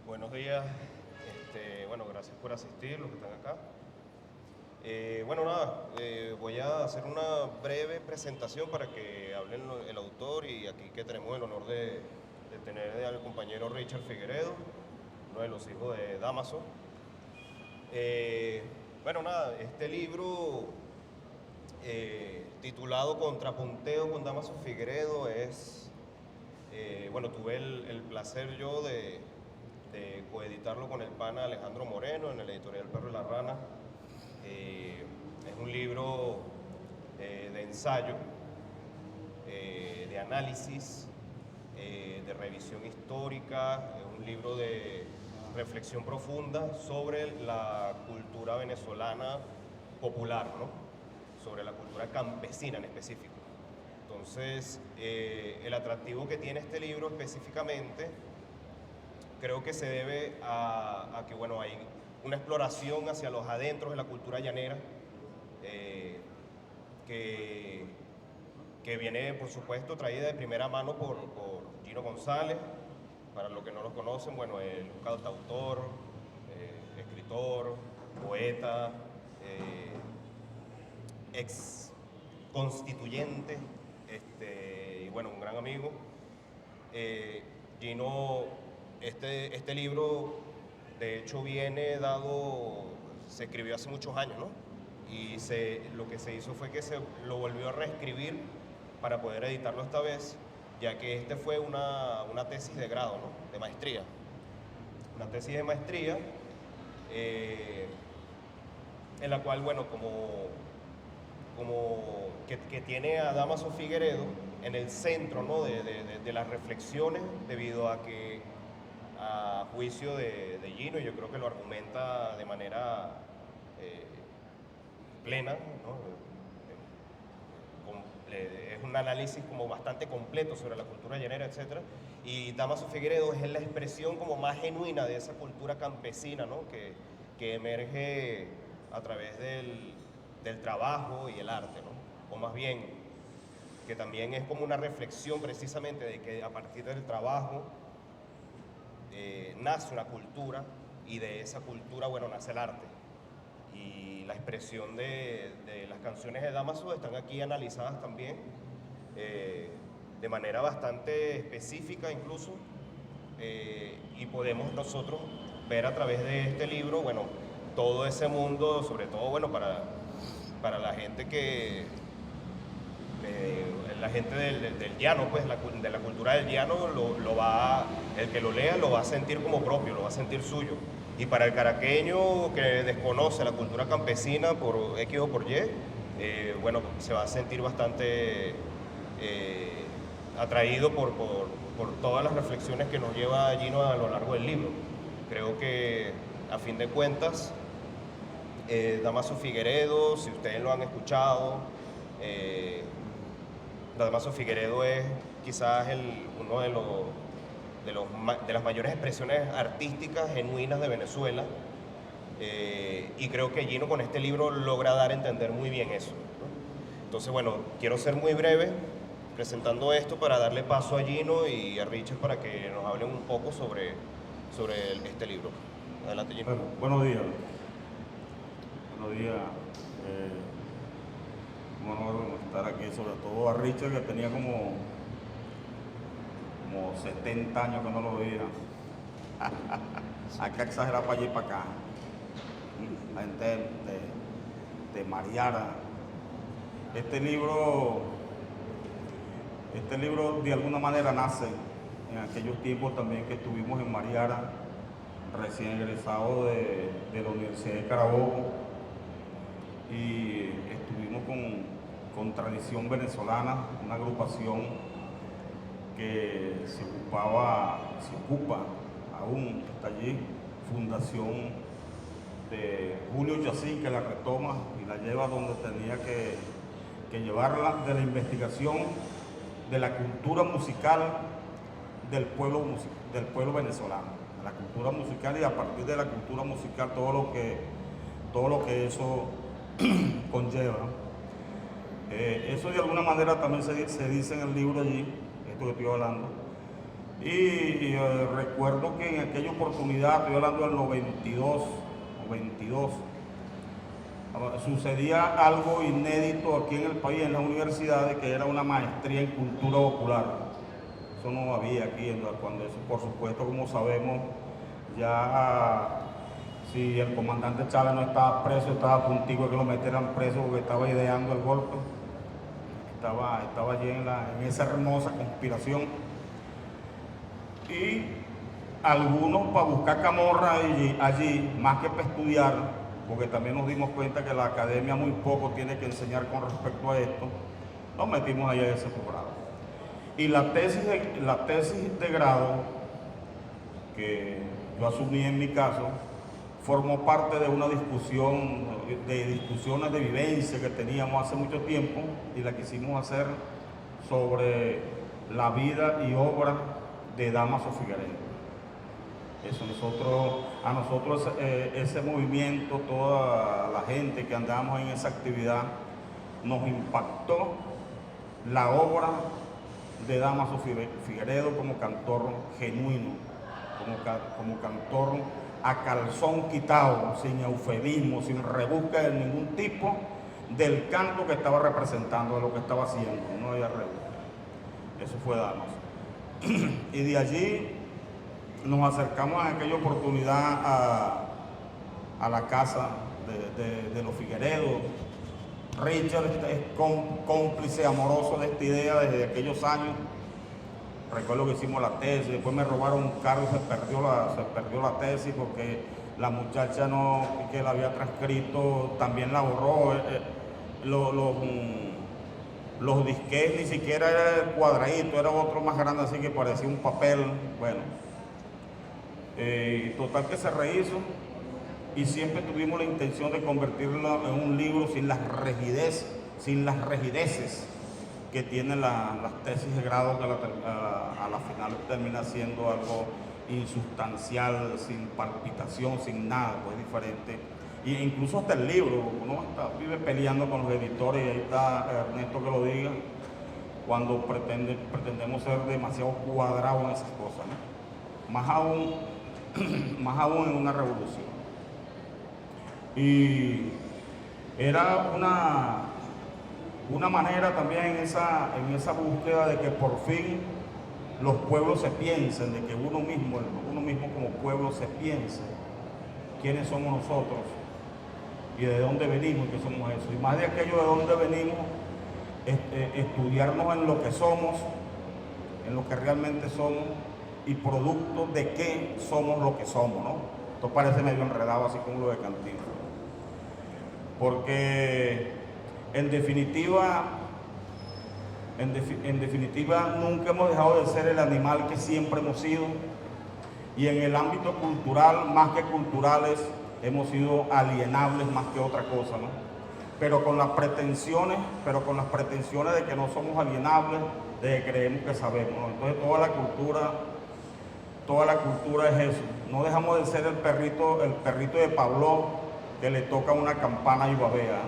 Buenos días, bueno, gracias por asistir, los que están acá. Bueno, nada, voy a hacer una breve presentación para que hablen el autor y aquí que tenemos el honor de tener al compañero Richard Figueredo, uno de los hijos de Dámaso. Bueno, nada, este libro titulado Contrapunteo con Dámaso Figueredo es, bueno, tuve el placer yo de coeditarlo con el pana Alejandro Moreno en el editorial Perro y la Rana. Es un libro de ensayo, de análisis, de revisión histórica, es un libro de reflexión profunda sobre la cultura venezolana popular, ¿no? Sobre la cultura campesina en específico. Entonces, el atractivo que tiene este libro específicamente creo que se debe a que, bueno, hay una exploración hacia los adentros de la cultura llanera, que viene, por supuesto, traída de primera mano por Gino González. Para los que no lo conocen, bueno, es un cantautor, escritor, poeta, ex constituyente, y bueno, un gran amigo. Gino, este libro, de hecho, viene dado, se escribió hace muchos años, ¿no? Y lo que se hizo fue que se lo volvió a reescribir para poder editarlo esta vez, ya que este fue una tesis de grado, ¿no? De maestría. Una tesis de maestría en la cual, bueno, que tiene a Dámaso Figueredo en el centro, ¿no? de las reflexiones, debido a que, a juicio de Gino, y yo creo que lo argumenta de manera plena, ¿no? Es un análisis como bastante completo sobre la cultura llanera, etc. Y Dámaso Figueredo es la expresión como más genuina de esa cultura campesina, ¿no? que emerge a través del trabajo y el arte, ¿no? O más bien, que también es como una reflexión precisamente de que a partir del trabajo nace una cultura, y de esa cultura, bueno, nace el arte. Y la expresión de las canciones de Dámaso están aquí analizadas también de manera bastante específica incluso, y podemos nosotros ver a través de este libro, bueno, todo ese mundo, sobre todo, bueno, para la gente la gente del llano, pues, de la cultura del llano, el que lo lea lo va a sentir como propio, lo va a sentir suyo. Y para el caraqueño que desconoce la cultura campesina por X o por Y, bueno, se va a sentir bastante atraído por todas las reflexiones que nos lleva Gino a lo largo del libro. Creo que, a fin de cuentas, Dámaso Figueredo, si ustedes lo han escuchado, Dámaso Figueredo es quizás uno de las mayores expresiones artísticas genuinas de Venezuela, y creo que Gino con este libro logra dar a entender muy bien eso, ¿no? Entonces, bueno, quiero ser muy breve presentando esto para darle paso a Gino y a Richard para que nos hablen un poco sobre este libro. Adelante, Gino. Bueno, buenos días. Buenos días. Un honor estar aquí, sobre todo a Richard, que tenía como 70 años que no lo veía. Hay que exagerar para allí y para acá. La gente de Mariara. Este libro de alguna manera nace en aquellos tiempos también que estuvimos en Mariara, recién egresado de la Universidad de Carabobo, y estuvimos con Tradición Venezolana, una agrupación que se ocupa aún, está allí, fundación de Julio Chacín, que la retoma y la lleva donde tenía que llevarla, de la investigación de la cultura musical del pueblo venezolano, de la cultura musical, y a partir de la cultura musical todo lo que eso conlleva. Eso de alguna manera también se dice en el libro allí, esto que estoy hablando, Recuerdo que en aquella oportunidad, estoy hablando del 92 o 22, sucedía algo inédito aquí en el país, en la universidad, que era una maestría en cultura popular. Eso no había aquí, cuando eso, por supuesto, como sabemos, ya si el comandante Chávez no estaba preso, estaba a puntico de que lo metieran preso porque estaba ideando el golpe. Estaba allí en esa hermosa conspiración. Y algunos para buscar camorra allí, más que para estudiar, porque también nos dimos cuenta que la academia muy poco tiene que enseñar con respecto a esto, nos metimos allá en ese programa. Y la tesis de grado, que yo asumí en mi caso, formó parte de una discusiones de vivencia que teníamos hace mucho tiempo y la quisimos hacer sobre la vida y obra de Dámaso Figueredo. A nosotros ese movimiento, toda la gente que andamos en esa actividad, nos impactó la obra de Dámaso Figueredo como cantor genuino, como cantor a calzón quitado, sin eufemismo, sin rebusca de ningún tipo del canto que estaba representando, de lo que estaba haciendo, no había rebusca. Eso fue Dámaso. Y de allí nos acercamos en aquella oportunidad a la casa de los Figueredo. Richard es cómplice amoroso de esta idea desde aquellos años. Recuerdo que hicimos la tesis, después me robaron un carro y se perdió la tesis porque la muchacha que la había transcrito también la borró. Los disquetes ni siquiera era el cuadradito, era otro más grande, así que parecía un papel. Bueno, total que se rehizo y siempre tuvimos la intención de convertirlo en un libro sin las rigideces que tienen las tesis de grado, que a la final termina siendo algo insustancial, sin palpitación, sin nada, pues diferente. E incluso hasta el libro, uno vive peleando con los editores, y ahí está Ernesto que lo diga, cuando pretendemos ser demasiado cuadrados en esas cosas, ¿no? Más aún en una revolución. Y era una manera también en esa búsqueda de que por fin los pueblos se piensen, de que uno mismo como pueblo se piense quiénes somos nosotros y de dónde venimos, que somos eso. Y más de aquello de dónde venimos, estudiarnos en lo que somos, en lo que realmente somos y producto de qué somos lo que somos, ¿no? Esto parece medio enredado, así como lo de Cantinflas. Porque en definitiva nunca hemos dejado de ser el animal que siempre hemos sido, y en el ámbito cultural, más que culturales, hemos sido alienables más que otra cosa, ¿no? Pero con las pretensiones de que no somos alienables, de que creemos que sabemos, ¿no? Entonces toda la cultura es eso. No dejamos de ser el perrito de Pavlov que le toca una campana y babea,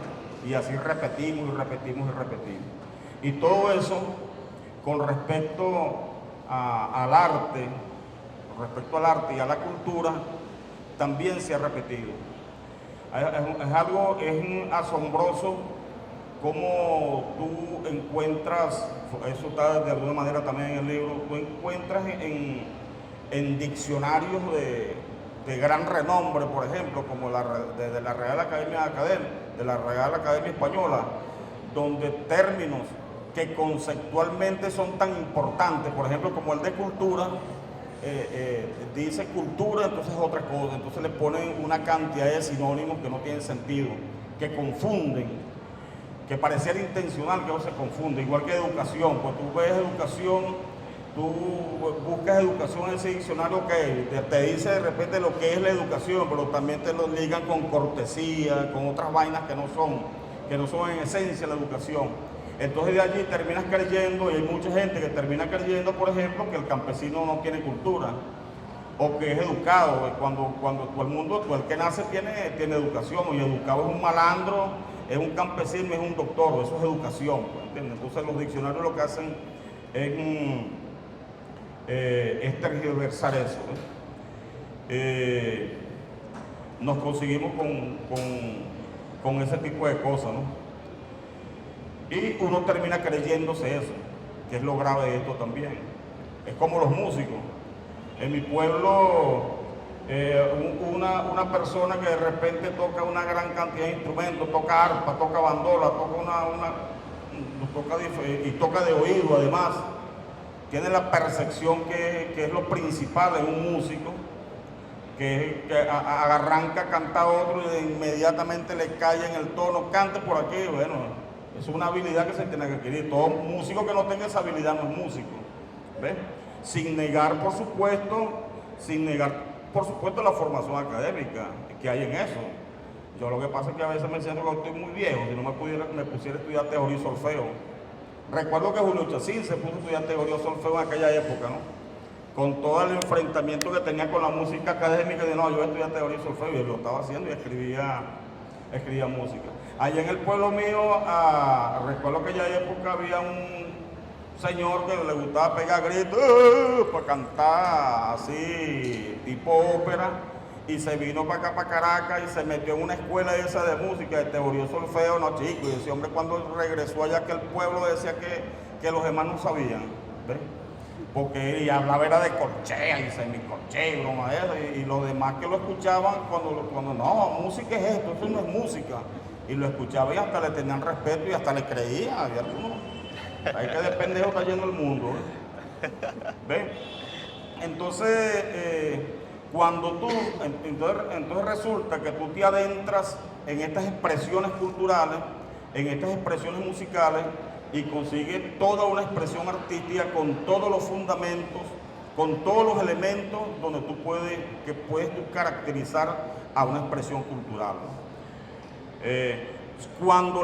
y así repetimos y repetimos y repetimos. Y todo eso con respecto al arte y a la cultura también se ha repetido. Es asombroso cómo tú encuentras, eso está de alguna manera también en el libro, tú encuentras en diccionarios de gran renombre, por ejemplo, como de la Real Academia Española, donde términos que conceptualmente son tan importantes, por ejemplo, como el de cultura, dice cultura, entonces es otra cosa, entonces le ponen una cantidad de sinónimos que no tienen sentido, que confunden, que pareciera intencional que no se confunde, igual que educación. Pues tú ves educación, tú buscas educación en ese diccionario, que te dice de repente lo que es la educación, pero también te lo ligan con cortesía, con otras vainas que no son en esencia la educación. Entonces de allí terminas creyendo, y hay mucha gente que termina creyendo, por ejemplo, que el campesino no tiene cultura o que es educado, cuando todo el mundo, todo el que nace tiene educación, y educado es un malandro, es un campesino, es un doctor, eso es educación, ¿entiendes? Entonces los diccionarios lo que hacen es es tergiversar eso, ¿no? Nos conseguimos con ese tipo de cosas, ¿no? Y uno termina creyéndose eso, que es lo grave de esto también. Es como los músicos. En mi pueblo, una persona que de repente toca una gran cantidad de instrumentos, toca arpa, toca bandola, toca de oído además, tiene la percepción que es lo principal en un músico, que arranca a cantar otro y inmediatamente le cae en el tono, cante por aquí. Bueno, es una habilidad que se tiene que adquirir. Todo músico que no tenga esa habilidad no es músico, ¿ves? Sin negar, por supuesto, la formación académica que hay en eso. Yo lo que pasa es que a veces me siento que estoy muy viejo, si no me pusiera a estudiar teoría y solfeo. Recuerdo que Julio Chacín se puso a estudiar teoría y solfeo en aquella época, ¿no? Con todo el enfrentamiento que tenía con la música académica, de no, yo voy a estudiar teoría y solfeo, y él lo estaba haciendo y escribía música. Allá en el pueblo mío, recuerdo que en aquella época había un señor que le gustaba pegar gritos para cantar así, tipo ópera, y se vino para acá, para Caracas, y se metió en una escuela esa de música, de teoría y solfeo, no chico, y ese hombre cuando regresó allá que el pueblo decía que los demás no sabían, ¿ves? Porque y hablaba era de corchea y semicorchea y broma de eso, y los demás que lo escuchaban cuando no, música es esto, eso no es música, y lo escuchaban y hasta le tenían respeto y hasta le creían. Había algunos, hay que de pendejo está yendo el mundo, ¿ves? Entonces, entonces resulta que tú te adentras en estas expresiones culturales, en estas expresiones musicales, y consigues toda una expresión artística con todos los fundamentos, con todos los elementos donde tú puedes caracterizar a una expresión cultural, ¿no? Cuando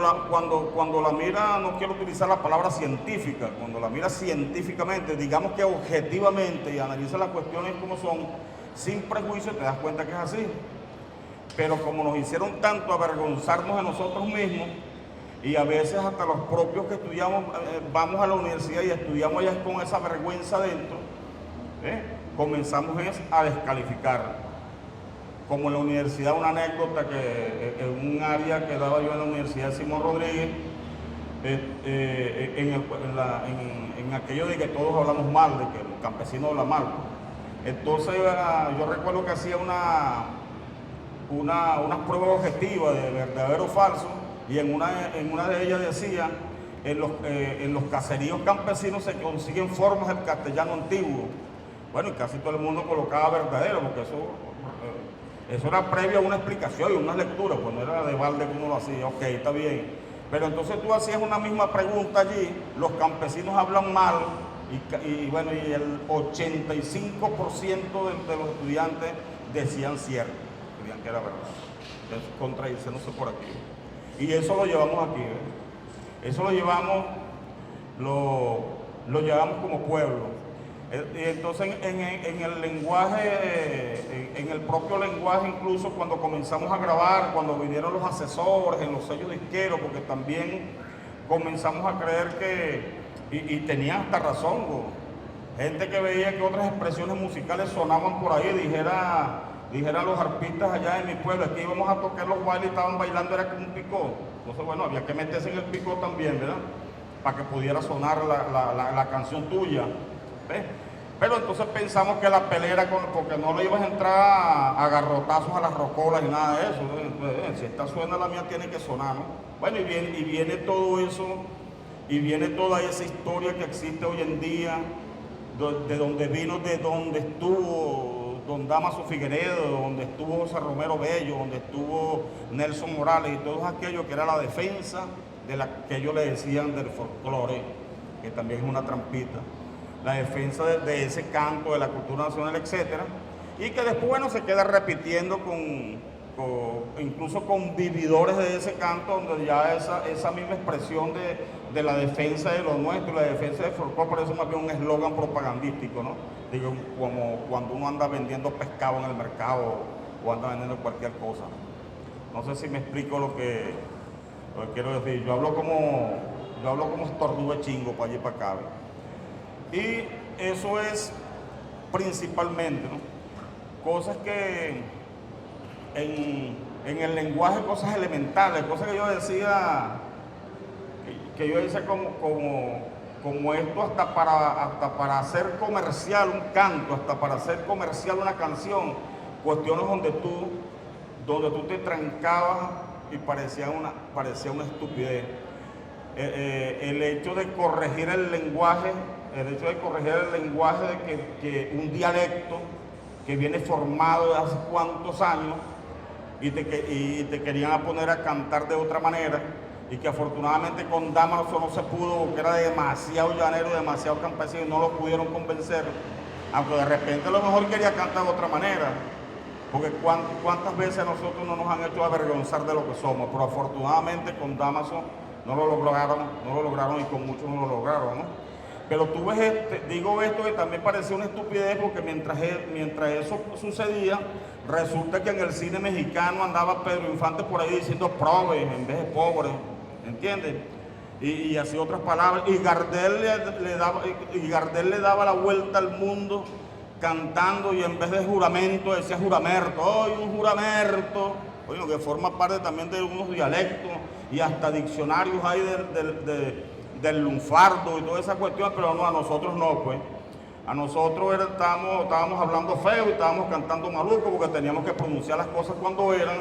la mira, no quiero utilizar la palabra científica, cuando la mira científicamente, digamos que objetivamente, y analiza las cuestiones como son, sin prejuicio, te das cuenta que es así. Pero como nos hicieron tanto avergonzarnos de nosotros mismos, y a veces hasta los propios que estudiamos, vamos a la universidad y estudiamos allá con esa vergüenza dentro, comenzamos a descalificar. Como en la universidad, una anécdota que en un área que daba yo en la Universidad de Simón Rodríguez, en aquello de que todos hablamos mal, de que el campesino habla mal. Entonces yo recuerdo que hacía unas pruebas objetivas de verdadero o falso, y en una de ellas decía, en los caseríos campesinos se consiguen formas del castellano antiguo. Bueno, y casi todo el mundo colocaba verdadero, porque eso era previo a una explicación y una lectura, pues no era de balde que uno lo hacía. Ok, está bien. Pero entonces tú hacías una misma pregunta allí, los campesinos hablan mal, y el 85% de los estudiantes decían cierto, decían que era verdad. Entonces, contradiciéndose por aquí. Y eso lo llevamos aquí, ¿eh? Eso lo llevamos como pueblo. Y entonces en el lenguaje, en el propio lenguaje, incluso cuando comenzamos a grabar, cuando vinieron los asesores en los sellos disqueros, porque también comenzamos a creer y tenían hasta razón, gente que veía que otras expresiones musicales sonaban por ahí, dijeran los arpistas allá en mi pueblo, es que íbamos a tocar los bailes y estaban bailando, era como un picó. Entonces, bueno, había que meterse en el picó también, ¿verdad? Para que pudiera sonar la canción tuya, ¿ves? Pero entonces pensamos que la pelea era porque no le ibas a entrar a garrotazos a las rocolas y nada de eso. Entonces, si esta suena, la mía tiene que sonar, ¿no? Bueno, y viene todo eso, y viene toda esa historia que existe hoy en día, de donde vino, de donde estuvo don Damaso Figueredo, donde estuvo José Romero Bello, donde estuvo Nelson Morales y todo aquello que era la defensa de la que ellos le decían del folclore, que también es una trampita, la defensa de ese canto, de la cultura nacional, etcétera, y que después, bueno, se queda repitiendo incluso con vividores de ese canto, donde ya esa misma expresión de la defensa de lo nuestro, la defensa del folclore, por eso más bien un eslogan propagandístico, ¿no? Digo, como cuando uno anda vendiendo pescado en el mercado o anda vendiendo cualquier cosa. No sé si me explico lo que quiero decir. Yo hablo como estornudo chingo para allí y para acá. Y eso es principalmente, ¿no? Cosas que en el lenguaje, cosas elementales, cosas que yo decía, como esto hasta para hacer comercial un canto, hasta para hacer comercial una canción, cuestiones donde tú te trancabas y parecía una estupidez. El hecho de corregir el lenguaje, de que un dialecto que viene formado de hace cuántos años y te querían poner a cantar de otra manera, y que afortunadamente con Dámaso no se pudo, porque era demasiado llanero, demasiado campesino, y no lo pudieron convencer, aunque de repente a lo mejor quería cantar de otra manera, porque cuántas veces a nosotros no nos han hecho avergonzar de lo que somos, pero afortunadamente con Dámaso no lo lograron y con muchos no lo lograron, ¿no? Pero tú ves, digo esto que también parecía una estupidez, porque mientras eso sucedía, resulta que en el cine mexicano andaba Pedro Infante por ahí diciendo prove en vez de pobre, ¿entiendes? Y así otras palabras. Y Gardel le daba la vuelta al mundo cantando, y en vez de juramento decía juramerto. ¡Ay, un juramerto! Oye, que forma parte también de unos dialectos y hasta diccionarios hay del lunfardo y toda esa cuestión, pero no, a nosotros no, pues. A nosotros estábamos hablando feo y estábamos cantando maluco porque teníamos que pronunciar las cosas cuando eran,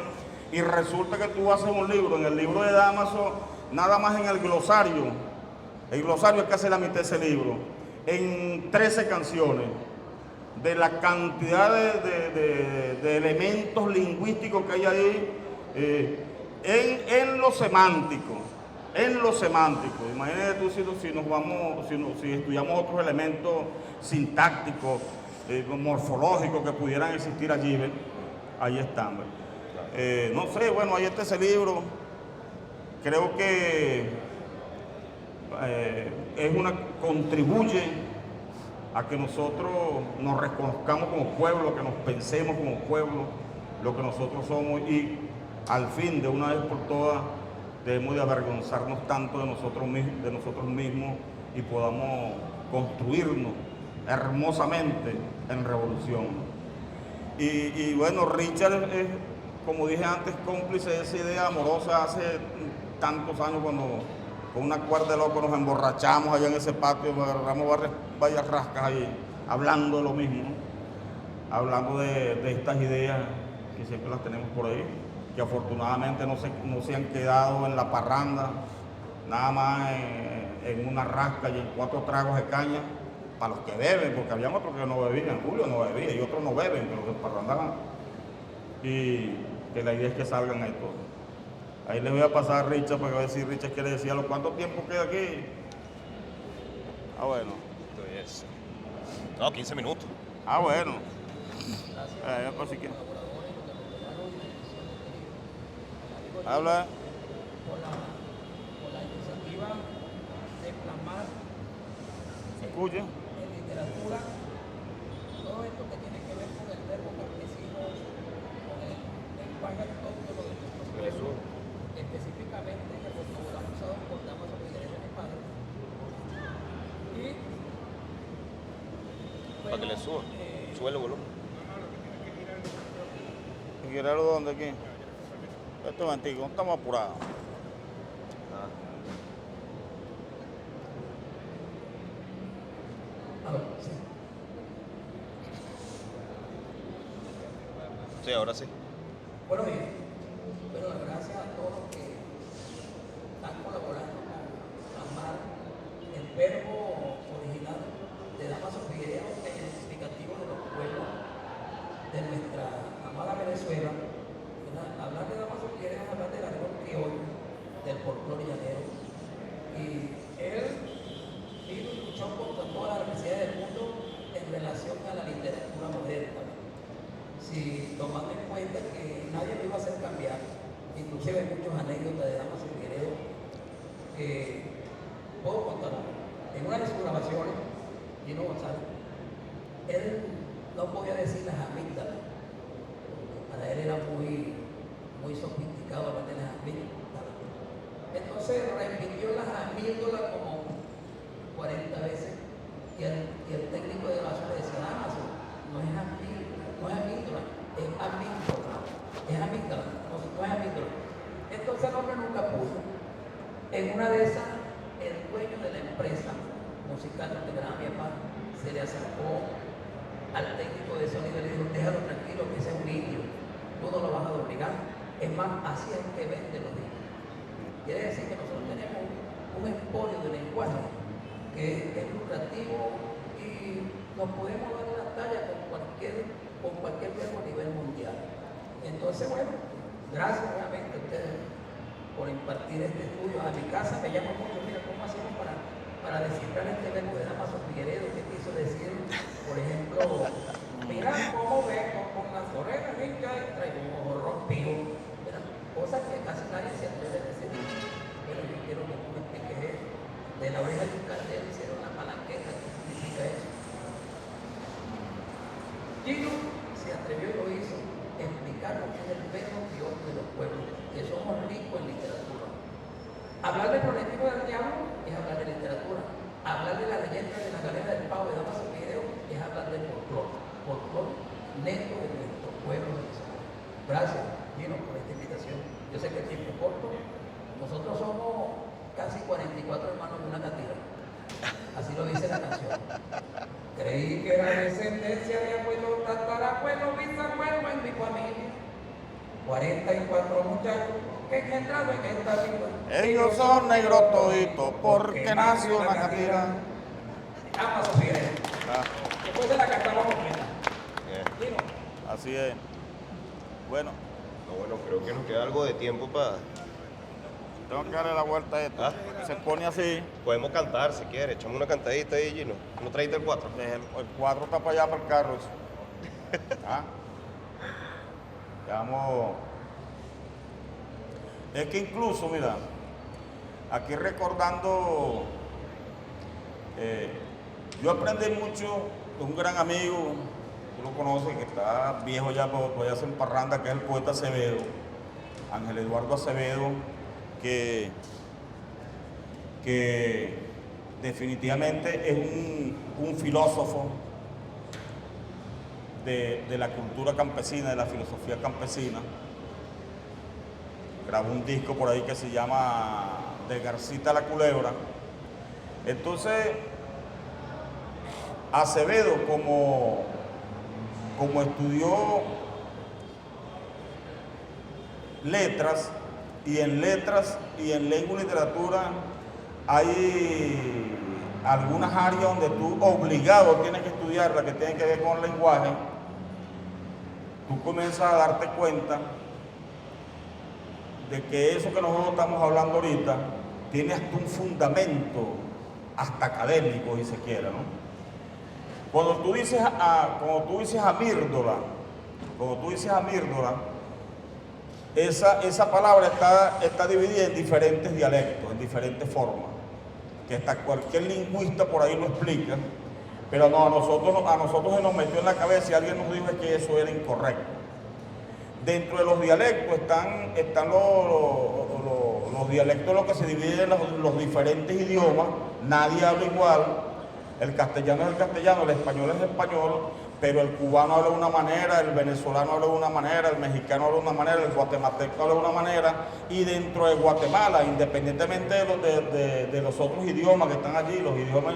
y resulta que tú haces un libro, en el libro de Dámaso, nada más en el glosario es casi la mitad de ese libro, en 13 canciones, de la cantidad de elementos lingüísticos que hay ahí, en lo semántico. Imagínate tú si estudiamos otros elementos sintácticos, morfológicos que pudieran existir allí, ¿ven? Ahí están, ¿ven? No sé, bueno, ahí está ese libro. Creo que contribuye a que nosotros nos reconozcamos como pueblo, que nos pensemos como pueblo, lo que nosotros somos, y al fin, de una vez por todas, debemos de avergonzarnos tanto de nosotros mismos y podamos construirnos hermosamente en revolución. Y bueno, Richard es, como dije antes, cómplice de esa idea amorosa hace tantos años, cuando con una cuerda de loco nos emborrachamos allá en ese patio, agarramos varias rascas ahí, hablando de lo mismo, ¿no? Hablando de estas ideas que siempre las tenemos por ahí, que afortunadamente no se han quedado en la parranda, nada más en una rasca y en 4 tragos de caña, para los que beben, porque habían otros que no bebían, Julio no bebía y otros no beben, pero se parrandaban, y que la idea es que salgan ahí todos. Ahí les voy a pasar a Richard para ver si Richard quiere decir algo. ¿Cuánto tiempo queda aquí? Ah, bueno. Entonces, no, 15 minutos. Ah, bueno. Pues si quieres. Habla. Por la iniciativa de plasmar ¿Se escucha? en literatura todo esto que tiene que ver con el verbo campesino, con el lenguaje autóctono de nuestro pueblo, específicamente en el vocabulario usado por Dámaso Figueres de mi padre. Y Para que le suba. Sube el volumen. ¿Y Gerardo dónde aquí? Este momentico, no estamos apurados. sí. Sí, ahora sí. Bueno, bien. Bueno, gracias a todos los que están colaborando con plasmar el verbo original de Dámaso Figueres, que es identificativo de los pueblos de nuestra amada Venezuela. Hablar de Dámaso Figueres es hablar del árbol criollo, del folclore llanero. Y él vino y luchó contra todas las necesidades del mundo en relación a la literatura moderna. Si tomando en cuenta que nadie lo iba a hacer cambiar, inclusive hay muchos anécdotas de Dámaso Figueres que puedo contar. En una de sus grabaciones, Gino González, él no podía decir las amígdalas. Para él era muy sofisticado hablar de las amígdalas. Entonces repitió las amígdalas como 40 veces, y el técnico de grabación le decía: Dámaso, En una de esas, el dueño de la empresa musical donde grababa mi papá se le acercó al técnico de sonido y le dijo: déjalo tranquilo, que ese es un indio, tú no lo vas a obligar. Es más, así es que vende los discos. Quiere decir que nosotros tenemos un emporio de lenguaje que es lucrativo y nos podemos dar la talla con cualquier verbo a nivel mundial. Entonces, bueno, gracias nuevamente a ustedes por impartir este estudio. A mi casa me llama mucho: mira, ¿cómo hacemos para descifrar este verbo de Damaso Figueredo? ¿Qué quiso decir? Por ejemplo, mira cómo vengo con las orejas hinchas y traigo un ojo rompido. Cosas que casi nadie se atreve a decir. Pero yo quiero que tú me expliques eso. De la oreja de un cardero hicieron la palanqueta. ¿Qué significa eso? Gino se atrevió y lo hizo, explicar lo que es el verbo Dios de los pueblos, que somos ricos en literatura. Hablar del prolético del diablo es hablar de literatura. Hablar de la leyenda de la galera del pavo de Damaso Figueredo es hablar del folclore neto de nuestro pueblo venezolano. Gracias, Gino, por esta invitación. Yo sé que el tiempo es corto. Nosotros somos casi 44 hermanos de una catira. Así lo dice la canción. Creí que era descendencia de abuelo, tatarabuelo, bisabuelo en mi familia. 44 muchachos que entraron en esta vida. Ellos son negros toditos porque nació una catira. Damaso Figueredo. Después se la cantamos completa. Gino. Así es. Bueno, Bueno, creo que nos queda algo de tiempo para... tengo que darle la vuelta a esto. Se pone así. Podemos cantar si quieres, echamos una cantadita ahí, Gino. ¿No traíste el 4? El 4 está para allá, para el carro. Eso. Ya vamos. Es que incluso, mira, aquí recordando, yo aprendí mucho de un gran amigo, tú lo conoces, que está viejo ya, pero todavía hace parranda, que es el poeta Acevedo, Ángel Eduardo Acevedo, que definitivamente es un filósofo de la cultura campesina, de la filosofía campesina. Grabó un disco por ahí que se llama De Garcita la Culebra. Entonces, Acevedo, como estudió letras y en lengua y literatura hay algunas áreas donde tú obligado tienes que estudiar la que tiene que ver con el lenguaje. Tú comienzas a darte cuenta de que eso que nosotros estamos hablando ahorita tiene hasta un fundamento hasta académico, si se quiere, ¿no? Cuando tú dices amírdola, esa palabra está dividida en diferentes dialectos, en diferentes formas, que hasta cualquier lingüista por ahí lo explica, pero no, a nosotros se nos metió en la cabeza y alguien nos dijo que eso era incorrecto. Dentro de los dialectos están los dialectos, lo que se divide en los diferentes idiomas. Nadie habla igual. El castellano es el castellano, el español es el español, pero el cubano habla de una manera, el venezolano habla de una manera, el mexicano habla de una manera, el guatemalteco habla de una manera, y dentro de Guatemala, independientemente de los otros idiomas que están allí, los idiomas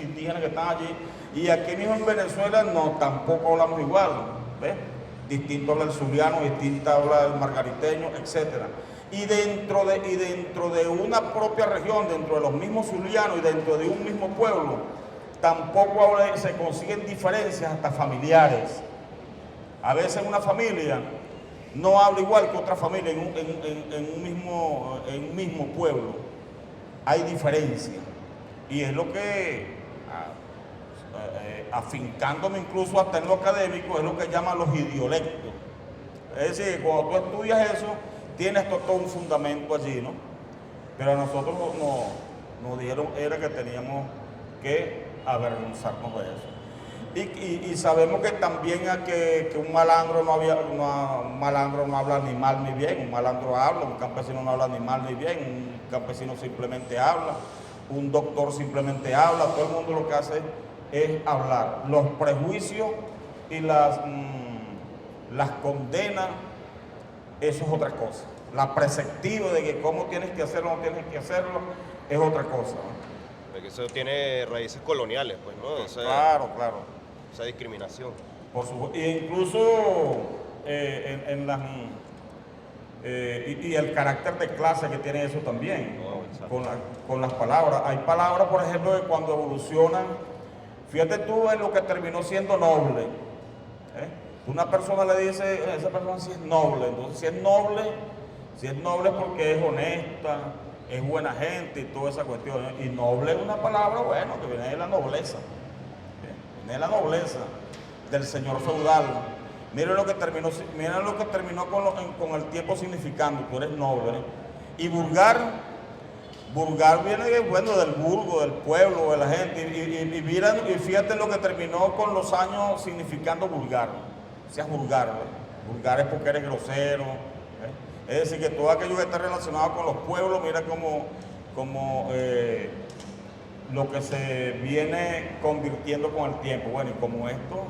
indígenas que están allí, y aquí mismo en Venezuela tampoco hablamos igual, ¿ves? Distinto habla el zuliano, distinto habla el margariteño, etc. Y dentro de una propia región, dentro de los mismos zulianos y dentro de un mismo pueblo, tampoco se consiguen diferencias hasta familiares. A veces una familia no habla igual que otra familia en un mismo pueblo. Hay diferencias. Y es lo que, afincándome incluso hasta en lo académico, es lo que llaman los idiolectos. Es decir, cuando tú estudias eso, tienes todo un fundamento allí, ¿no? Pero a nosotros nos dijeron era que teníamos que avergonzarnos de eso. Y sabemos que también que un malandro no habla ni mal ni bien, un malandro habla, un campesino no habla ni mal ni bien, un campesino simplemente habla, un doctor simplemente habla, todo el mundo lo que hace es hablar. Los prejuicios y las condenas, eso es otra cosa. la perspectiva de que cómo tienes que hacerlo o no tienes que hacerlo, es otra cosa, ¿no? Porque eso tiene raíces coloniales, pues, ¿no? Claro, claro. Esa discriminación. E incluso en las... y el carácter de clase que tiene eso también, con las palabras. Hay palabras, por ejemplo, que cuando evolucionan, fíjate tú en lo que terminó siendo noble. Una persona le dice, esa persona sí es noble, entonces si es noble porque es honesta, es buena gente y toda esa cuestión. Y noble es una palabra, bueno, que viene de la nobleza, viene de la nobleza del señor feudal. Miren lo que terminó con el tiempo significando, tú eres noble. Y vulgar viene, bueno, del vulgo, del pueblo, de la gente. Y fíjate lo que terminó con los años significando vulgar. Seas vulgar, ¿eh? Vulgar es porque eres grosero. Es decir, que todo aquello que está relacionado con los pueblos, mira como lo que se viene convirtiendo con el tiempo. Bueno, y como esto,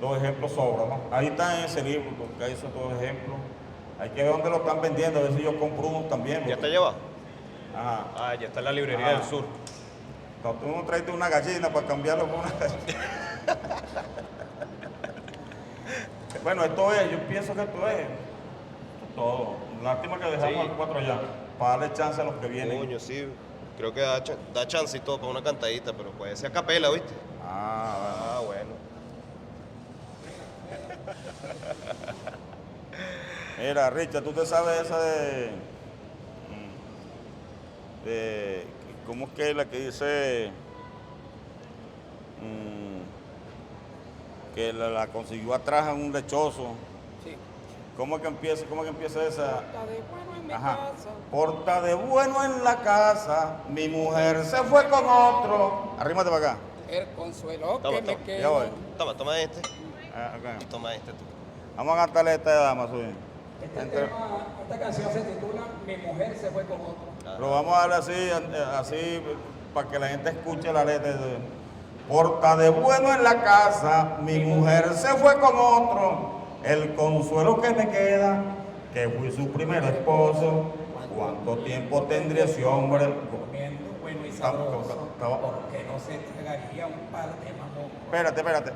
los ejemplos sobran, ¿no? Ahí está en ese libro, porque hay esos dos ejemplos. Hay que ver dónde lo están vendiendo, a ver si yo compro uno también. ¿Ya está llevado? Ajá. Ah, ya está en la librería del sur. No, tú no traiste una gallina para cambiarlo por una gallina. Bueno, esto es, yo pienso que esto es todo. Lástima que dejamos al 4 allá, para darle chance a los que vienen. Coño, sí. Creo que da chance y todo para una cantadita, pero puede ser a capela, ¿viste? Ah, bueno. Mira, Richard, tú te sabes esa de ¿cómo es que es la que dice que la consiguió atrás en un lechoso? Sí. ¿Cómo es que empieza esa? Porta de bueno en mi Ajá. casa. Porta de bueno en la casa, mi mujer se fue con otro. Arrímate para acá. El consuelo Toma, que me toma. queda. Ya voy. Toma este. Acá. Y toma este tú. Vamos a cantarle esta de dama suya. Esta canción se titula Mi mujer se fue con otro. Pero vamos a darle así para que la gente escuche la letra. Porta de bueno en la casa, mi mujer se fue con otro. El consuelo que me queda, que fui su primer esposo. ¿Cuánto tiempo tendría ese hombre? Comiendo bueno y sabroso, porque no se tragaría un par de mamón. Espérate.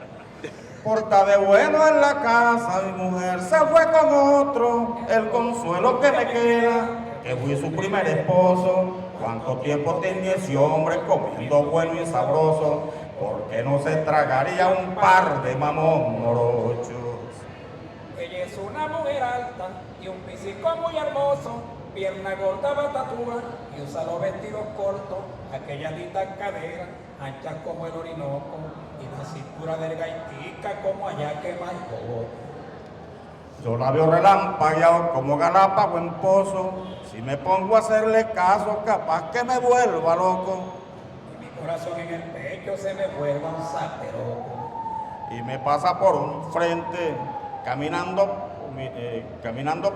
Porta de bueno en la casa, mi mujer se fue con otro. El consuelo que me queda, que fui su primer esposo. ¿Cuánto tiempo tenía ese hombre comiendo bueno y sabroso? Porque no se tragaría un par de mamón morochos. Ella es una mujer alta y un físico muy hermoso, pierna gorda, batatúa y usa los vestidos cortos, aquellas lindas caderas, anchas como el Orinoco, y la cintura delgaitica como allá que Maico. Yo la veo relampagueado como galápago en pozo. Si me pongo a hacerle caso, capaz que me vuelva loco. Y mi corazón en el pecho se me vuelva un zaperoco. Y me pasa por un frente, caminando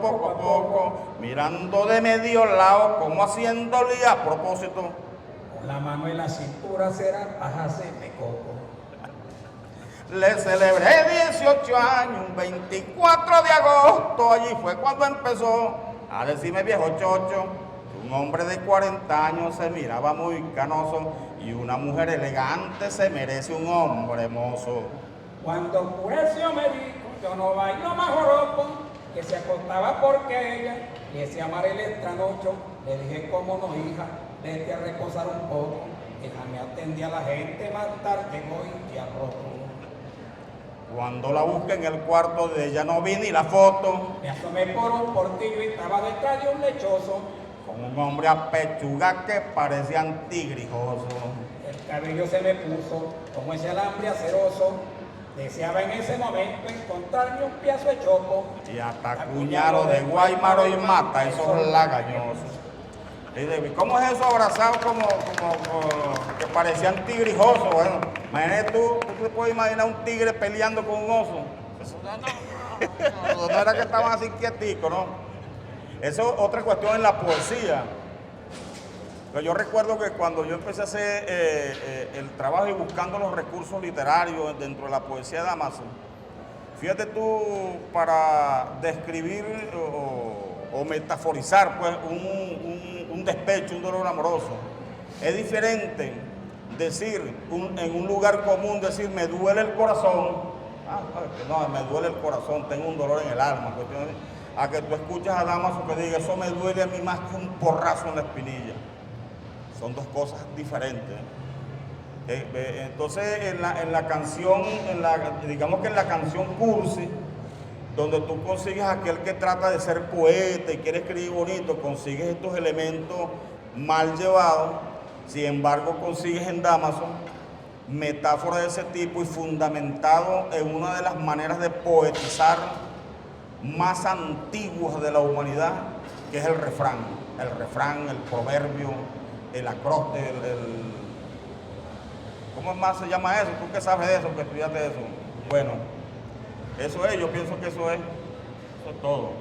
poco a poco, mirando de medio lado, como haciéndole a propósito. Con la mano en la cintura será pajarse de coco. Le celebré 18 años, un 24 de agosto, allí fue cuando empezó a decirme viejo chocho. Un hombre de 40 años se miraba muy canoso y una mujer elegante se merece un hombre hermoso. Cuando oscureció me dijo, yo no bailo más joropo, que se acostaba porque ella le decía amar el estranocho. Le dije, cómo no, hija, vete a reposar un poco. Ella me atendía a la gente, más tarde voy y arrojo. Cuando la busqué en el cuarto de ella no vi ni la foto. Me asomé por un portillo y estaba detrás de un lechoso. Con un hombre a pechuga que parecía antigrijoso. El cabello se me puso como ese alambre aceroso. Deseaba en ese momento encontrarme un piazo de choco. Y hasta cuñado de guaymaro y mata esos lagañosos. Y dice, ¿cómo es eso abrazado como que parecían tigrijosos? Bueno, imagínate tú te puedes imaginar un tigre peleando con un oso. Eso no era que estaban así quieticos, ¿no? Eso es otra cuestión en la poesía. Pero yo recuerdo que cuando yo empecé a hacer el trabajo y buscando los recursos literarios dentro de la poesía de Amazon, fíjate tú, para describir o metaforizar pues, un despecho, un dolor amoroso. Es diferente decir, en un lugar común, decir, me duele el corazón. No, me duele el corazón, tengo un dolor en el alma. A que tú escuchas a Dámaso que diga, eso me duele a mí más que un porrazo en la espinilla. Son dos cosas diferentes. Entonces, en la canción, digamos que en la canción cursi, donde tú consigues aquel que trata de ser poeta y quiere escribir bonito, consigues estos elementos mal llevados, sin embargo consigues en Dámaso metáforas de ese tipo y fundamentado en una de las maneras de poetizar más antiguas de la humanidad, que es el refrán, el proverbio, el acróstico, ¿cómo más se llama eso? ¿Tú qué sabes de eso, que estudiaste eso? Bueno, eso es, yo pienso que eso es todo,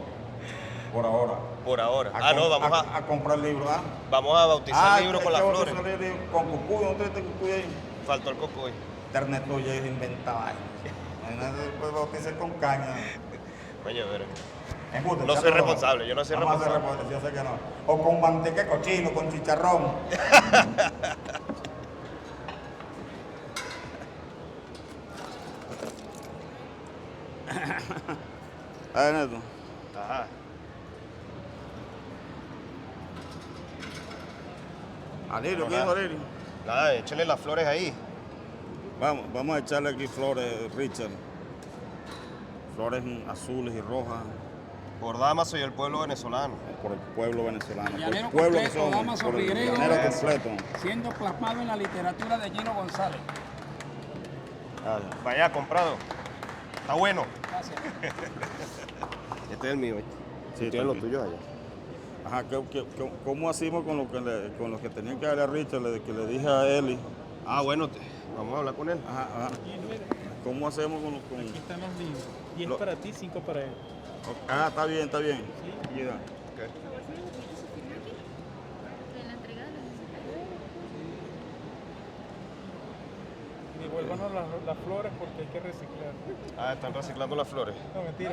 por ahora. Por ahora. No, vamos a comprar libros, ¿ah? Vamos a bautizar el libro con las flores. Con cucuy, ¿no te cucuy ahí? Faltó el cocoy. Internet tuyo es inventado. Después bautizar con caña. Coño, pero... Embuste, No soy responsable, yo no soy Vamos a ser responsable. yo sé que no. O con manteca de cochino, con chicharrón. A ver, Neto. Ajá. Alirio, ¿qué es Alirio? Nada, échale las flores ahí. Vamos a echarle aquí flores, Richard. Flores azules y rojas. Por Dámaso y el pueblo venezolano. Por el pueblo venezolano. El Por llanero el pueblo que completo, somos. Dámaso Por el Figueredo. llanero completo. Siendo plasmado en la literatura de Gino González. Vaya, comprado. Está bueno. Gracias. Este es el mío. Sí, Tienen los tranquilo. tuyos allá. Ajá, ¿cómo hacemos con lo que tenía que darle a Richard, que le dije a Eli? Bueno, vamos a hablar con él. Ajá. ¿Cómo hacemos con Aquí están los libros. 10 Lo- para ti, 5 para él. Está bien. Llega. Ok. En la entrega de los Devuélvanos las flores porque hay que reciclar. Están reciclando las flores. No, mentira.